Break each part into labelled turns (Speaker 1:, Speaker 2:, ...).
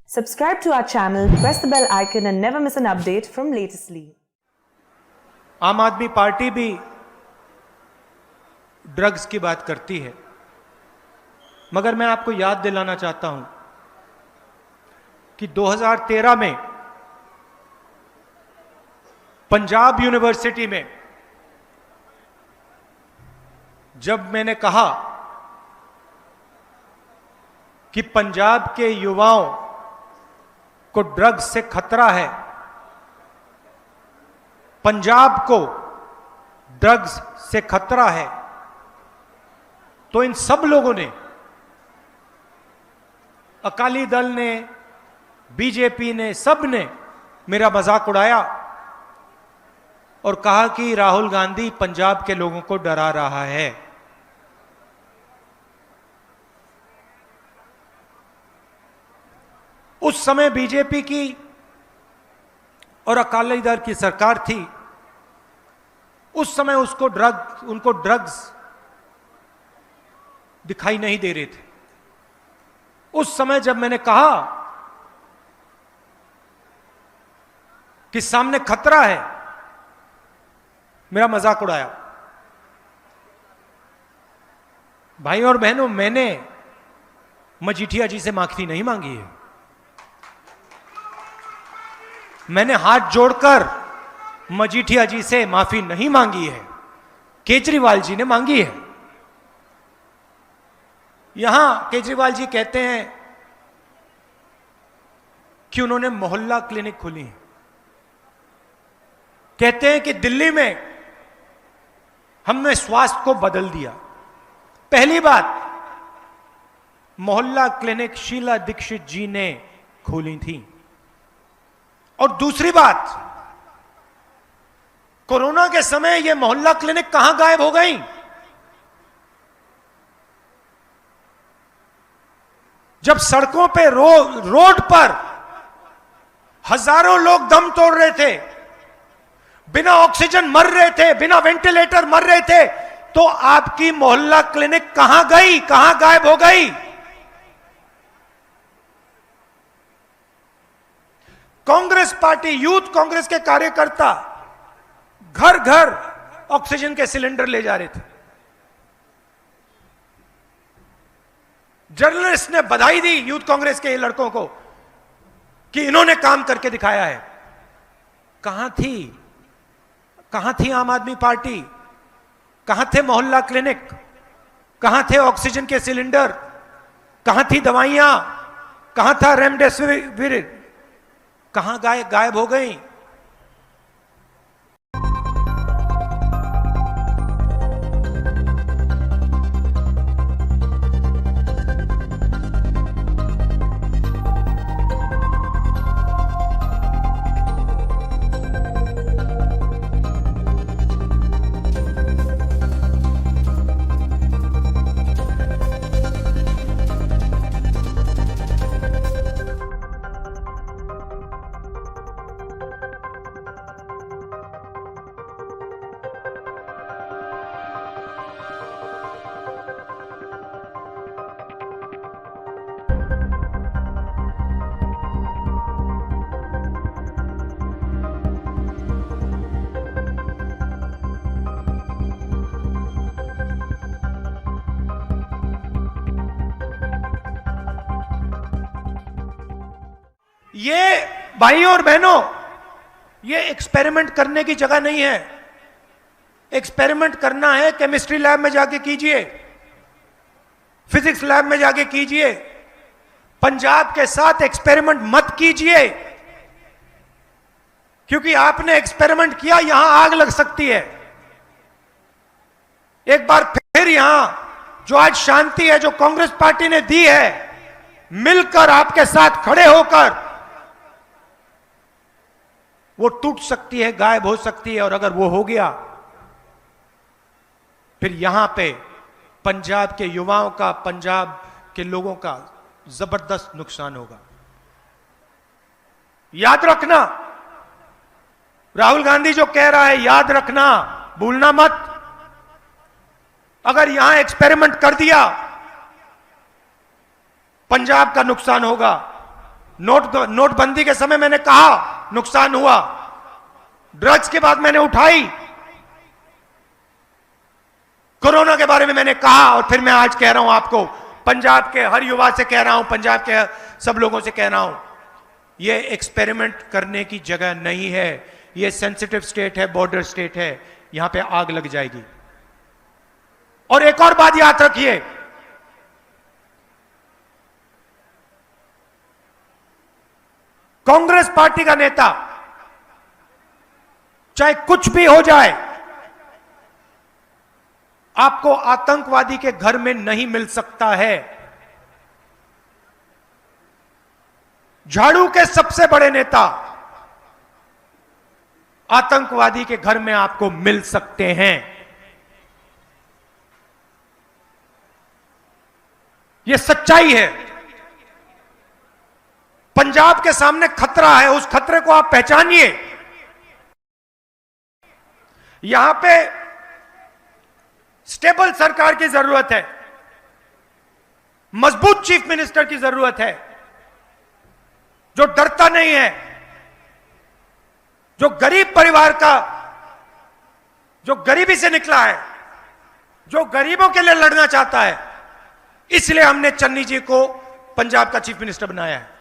Speaker 1: Subscribe to our channel, press the bell icon and never miss an update from Latestly.
Speaker 2: आम आदमी party भी drugs की बात करती है, मगर मैं आपको याद दिलाना चाहता हूं कि 2013 में पंजाब यूनिवर्सिटी में जब मैंने कहा कि पंजाब के युवाओं को ड्रग्स से खतरा है, पंजाब को ड्रग्स से खतरा है, तो इन सब लोगों ने, अकाली दल ने, बीजेपी ने, सब ने मेरा मजाक उड़ाया और कहा कि राहुल गांधी पंजाब के लोगों को डरा रहा है। उस समय बीजेपी की और अकाली दल की सरकार थी। उस समय उनको ड्रग्स दिखाई नहीं दे रहे थे। उस समय जब मैंने कहा कि सामने खतरा है, मेरा मजाक उड़ाया। भाइयों और बहनों, मैंने मजीठिया जी से माफी नहीं मांगी है। मैंने हाथ जोड़कर मजीठिया जी से माफी नहीं मांगी है, केजरीवाल जी ने मांगी है। यहां केजरीवाल जी कहते हैं कि उन्होंने मोहल्ला क्लिनिक खोली है। कहते हैं कि दिल्ली में हमने स्वास्थ्य को बदल दिया। पहली बात, मोहल्ला क्लिनिक शीला दीक्षित जी ने खोली थी। और दूसरी बात, कोरोना के समय ये मोहल्ला क्लिनिक कहां गायब हो गई? जब सड़कों पे रोड पर हजारों लोग दम तोड़ रहे थे, बिना ऑक्सीजन मर रहे थे, बिना वेंटिलेटर मर रहे थे, तो आपकी मोहल्ला क्लिनिक कहां गई, कहां गायब हो गई? कांग्रेस पार्टी, यूथ कांग्रेस के कार्यकर्ता घर घर ऑक्सीजन के सिलेंडर ले जा रहे थे। जर्नलिस्ट ने बधाई दी यूथ कांग्रेस के लड़कों को कि इन्होंने काम करके दिखाया है। कहां थी आम आदमी पार्टी? कहां थे मोहल्ला क्लिनिक? कहां थे ऑक्सीजन के सिलेंडर? कहां थी दवाइयां? कहां था रेमडेसिविर? कहां गायब हो गई? ये भाइयों और बहनों, ये एक्सपेरिमेंट करने की जगह नहीं है। एक्सपेरिमेंट करना है केमिस्ट्री लैब में जाके कीजिए, फिजिक्स लैब में जाके कीजिए। पंजाब के साथ एक्सपेरिमेंट मत कीजिए, क्योंकि आपने एक्सपेरिमेंट किया, यहां आग लग सकती है। एक बार फिर यहां जो आज शांति है, जो कांग्रेस पार्टी ने दी है, मिलकर आपके साथ खड़े होकर, वो टूट सकती है, गायब हो सकती है। और अगर वो हो गया, फिर यहां पे पंजाब के युवाओं का, पंजाब के लोगों का जबरदस्त नुकसान होगा। याद रखना, राहुल गांधी जो कह रहा है, याद रखना, भूलना मत। अगर यहां एक्सपेरिमेंट कर दिया, पंजाब का नुकसान होगा। नोटबंदी के समय मैंने कहा नुकसान हुआ, ड्रग्स की बात मैंने उठाई, कोरोना के बारे में मैंने कहा, और फिर मैं आज कह रहा हूं आपको, पंजाब के हर युवा से कह रहा हूं, पंजाब के सब लोगों से कह रहा हूं, यह एक्सपेरिमेंट करने की जगह नहीं है। यह सेंसिटिव स्टेट है, बॉर्डर स्टेट है, यहां पे आग लग जाएगी। और एक और बात याद रखिए, कांग्रेस पार्टी का नेता चाहे कुछ भी हो जाए, आपको आतंकवादी के घर में नहीं मिल सकता है। झाड़ू के सबसे बड़े नेता आतंकवादी के घर में आपको मिल सकते हैं। यह सच्चाई है। पंजाब के सामने खतरा है, उस खतरे को आप पहचानिए। यहां पे स्टेबल सरकार की जरूरत है, मजबूत चीफ मिनिस्टर की जरूरत है, जो डरता नहीं है, जो गरीब परिवार का, जो गरीबी से निकला है, जो गरीबों के लिए लड़ना चाहता है। इसलिए हमने चन्नी जी को पंजाब का चीफ मिनिस्टर बनाया है।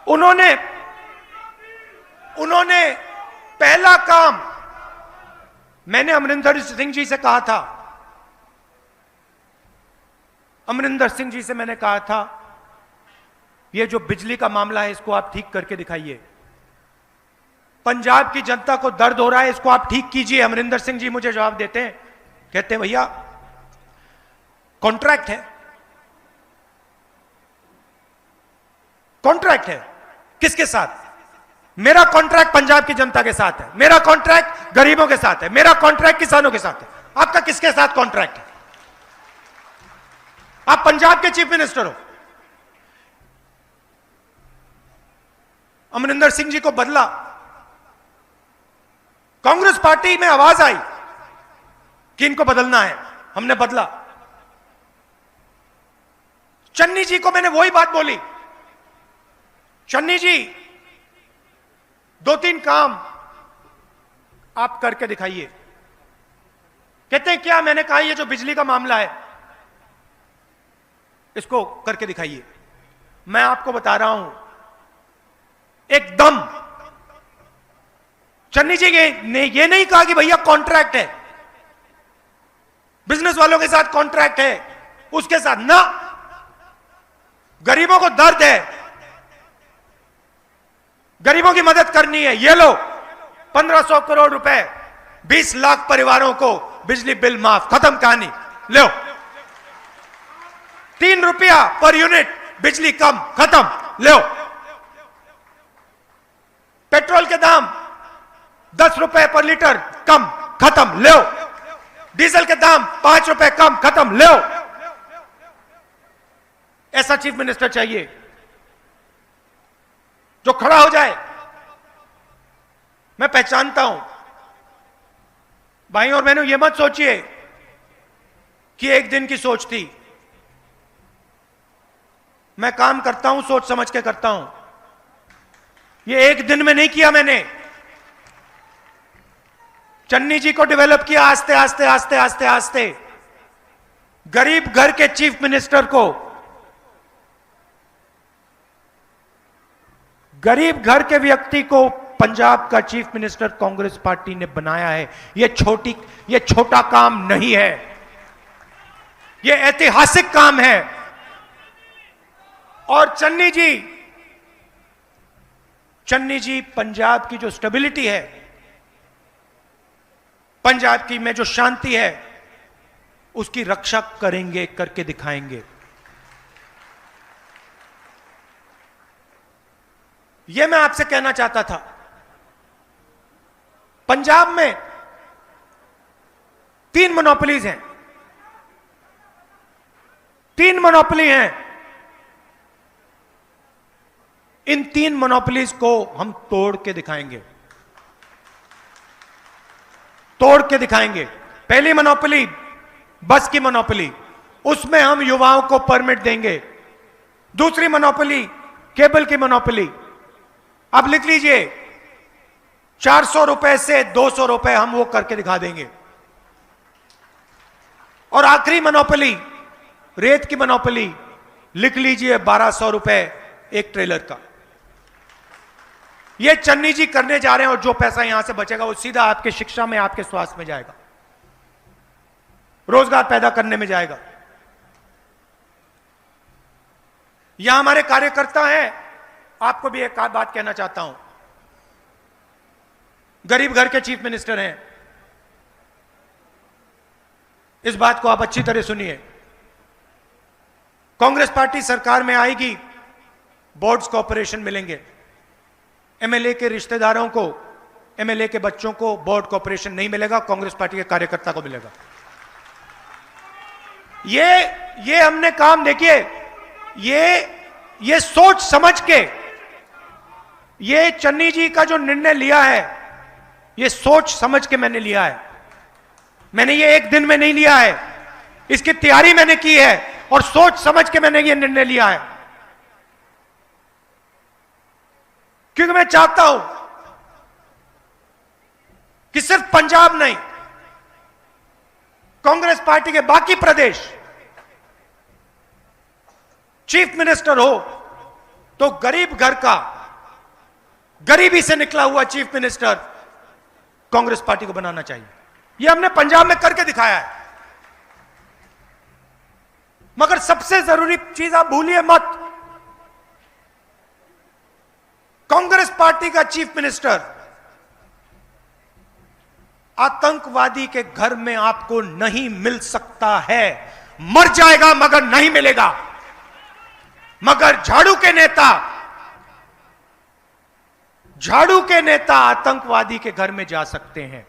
Speaker 2: उन्होंने पहला काम, मैंने अमरिंदर सिंह जी से कहा था, अमरिंदर सिंह जी से मैंने कहा था, यह जो बिजली का मामला है इसको आप ठीक करके दिखाइए। पंजाब की जनता को दर्द हो रहा है, इसको आप ठीक कीजिए। अमरिंदर सिंह जी मुझे जवाब देते हैं, कहते हैं भैया कॉन्ट्रैक्ट है। कॉन्ट्रैक्ट है किसके साथ? मेरा कॉन्ट्रैक्ट पंजाब की जनता के साथ है, मेरा कॉन्ट्रैक्ट गरीबों के साथ है, मेरा कॉन्ट्रैक्ट किसानों के साथ है। आपका किसके साथ कॉन्ट्रैक्ट है? आप पंजाब के चीफ मिनिस्टर हो। अमरिंदर सिंह जी को बदला, कांग्रेस पार्टी में आवाज आई कि इनको बदलना है, हमने बदला। चन्नी जी को मैंने वही बात बोली, चन्नी जी 2-3 काम आप करके दिखाइए। कहते हैं क्या? मैंने कहा ये जो बिजली का मामला है इसको करके दिखाइए। मैं आपको बता रहा हूं, एकदम चन्नी जी ने ये नहीं कहा कि भैया कॉन्ट्रैक्ट है, बिजनेस वालों के साथ कॉन्ट्रैक्ट है, उसके साथ ना, गरीबों को दर्द है, गरीबों की मदद करनी है, ये लो 1500 करोड़ रुपए, 20 लाख परिवारों को बिजली बिल माफ, खत्म कहानी, लो 3 रुपया पर यूनिट बिजली कम, खत्म, लो पेट्रोल के दाम 10 रुपए पर लीटर कम, खत्म, लो डीजल के दाम 5 रुपए कम, खत्म, लो। ऐसा चीफ मिनिस्टर चाहिए जो खड़ा हो जाए। मैं पहचानता हूं भाई और बहनों, यह मत सोचिए कि एक दिन की सोच थी। मैं काम करता हूं, सोच समझ के करता हूं। यह एक दिन में नहीं किया मैंने। चन्नी जी को डेवलप किया आस्ते आस्ते आस्ते आस्ते आस्ते। गरीब घर के चीफ मिनिस्टर को, गरीब घर के व्यक्ति को पंजाब का चीफ मिनिस्टर कांग्रेस पार्टी ने बनाया है। यह छोटा काम नहीं है, यह ऐतिहासिक काम है। और चन्नी जी पंजाब की जो स्टेबिलिटी है, पंजाब की में जो शांति है, उसकी रक्षा करेंगे, करके दिखाएंगे। यह मैं आपसे कहना चाहता था। पंजाब में 3 मोनोपोलीज हैं, 3 मोनोपोली हैं। इन 3 मोनोपोलीज को हम तोड़ के दिखाएंगे, तोड़ के दिखाएंगे। पहली मोनोपोली बस की मोनोपोली, उसमें हम युवाओं को परमिट देंगे। दूसरी मोनोपोली, केबल की मोनोपोली। अब लिख लीजिए, 400 रुपए से 200 रुपए हम वो करके दिखा देंगे। और आखिरी मोनोपोली, रेत की मोनोपोली, लिख लीजिए 1200 रुपए एक ट्रेलर का। ये चन्नी जी करने जा रहे हैं और जो पैसा यहां से बचेगा वो सीधा आपके शिक्षा में, आपके स्वास्थ्य में जाएगा, रोजगार पैदा करने में जाएगा। यहां हमारे कार्यकर्ता हैं, आपको भी एक बात कहना चाहता हूं। गरीब घर के चीफ मिनिस्टर हैं, इस बात को आप अच्छी तरह सुनिए। कांग्रेस पार्टी सरकार में आएगी, बोर्ड्स कॉर्पोरेशन मिलेंगे। एमएलए के रिश्तेदारों को, एमएलए के बच्चों को बोर्ड कॉर्पोरेशन नहीं मिलेगा, कांग्रेस पार्टी के कार्यकर्ता को मिलेगा। ये हमने काम, देखिए, ये सोच समझ के, ये चन्नी जी का जो निर्णय लिया है, ये सोच समझ के मैंने लिया है। मैंने ये एक दिन में नहीं लिया है, इसकी तैयारी मैंने की है और सोच समझ के मैंने ये निर्णय लिया है। क्योंकि मैं चाहता हूं कि सिर्फ पंजाब नहीं, कांग्रेस पार्टी के बाकी प्रदेश चीफ मिनिस्टर हो तो गरीब घर का, गरीबी से निकला हुआ चीफ मिनिस्टर कांग्रेस पार्टी को बनाना चाहिए। यह हमने पंजाब में करके दिखाया है। मगर सबसे जरूरी चीज आप भूलिए मत, कांग्रेस पार्टी का चीफ मिनिस्टर आतंकवादी के घर में आपको नहीं मिल सकता है। मर जाएगा मगर नहीं मिलेगा। मगर झाड़ू के नेता आतंकवादी के घर में जा सकते हैं।